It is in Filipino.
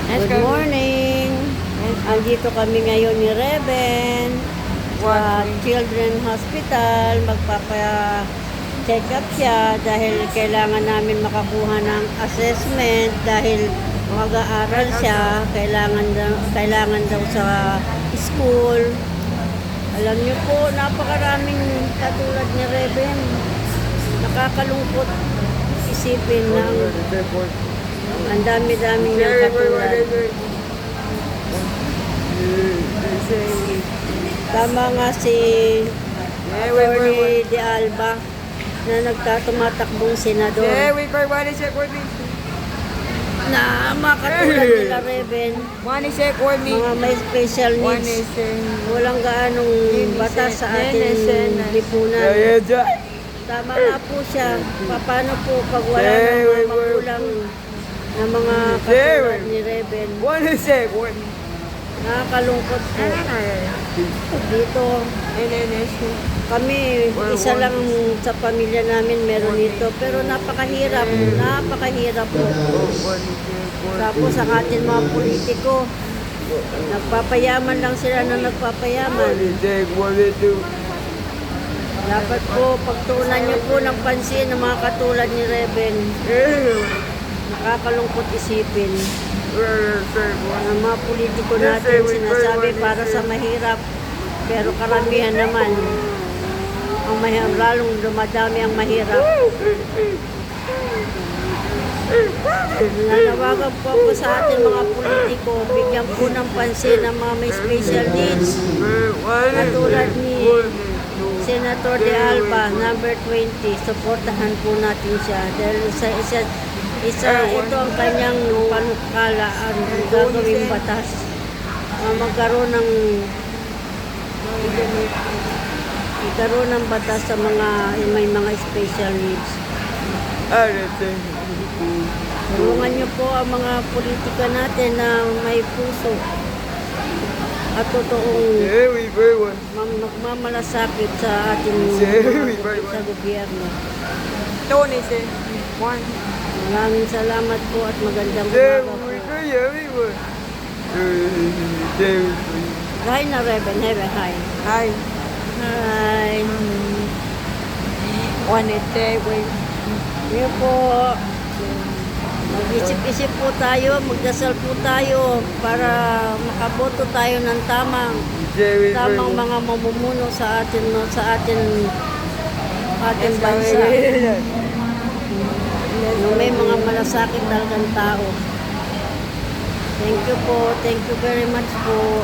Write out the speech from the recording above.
Good morning! Andito kami ngayon ni Reben sa Children's Hospital. Magpapa-check up siya dahil kailangan namin makakuha ng assessment dahil mag-aaral siya. Kailangan daw sa school. Alam niyo po, napakaraming katulad ni Reben. Nakakalungkot isipin ng ang dami-dami niyang katulad. Tama nga si Atty. De Alba na nagtatumatakbong senador na mga katulad nila Reben, mga may special needs, walang gaanong batas sa ating lipunan. Tama nga po siya. Paano po pag wala ng mga magulang na mga katulad ni Reben? Nakakalungkot po. Dito, kami, isa lang sa pamilya namin meron dito. Pero napakahirap. Napakahirap po. Tapos ang ating mga politiko, nagpapayaman lang sila na nagpapayaman. Dapat po, pagtuunan niyo po ng pansin ng mga katulad ni Reben. Nakakalungkot isipin. Ang mga politiko natin sinasabi para sa mahirap. Pero karamihan naman, ang mahirap, lalong dumadami ang mahirap. Nanawagan po ako sa ating mga politiko, bigyan po ng pansin ang mga may special needs. Katulad ni Senator De Alba, number 20, supportahan po natin siya dahil ito ang kanyang panukalaan, gagawing batas, magkaroon ng batas sa mga may mga special needs. Tulungan niyo po ang mga politika natin na may puso at totoong magmamalasakit sa ating sa gobyerno. Maraming salamat po at magandang umaga po. Hi na Reben, hi. Hi. Hi. Ngayon po, mag-isip-isip po tayo, magdasal po tayo para makaboto tayo ng tamang mga mamumuno sa ating bansa. May mga malasakit talagang tao. Thank you po. Thank you very much po.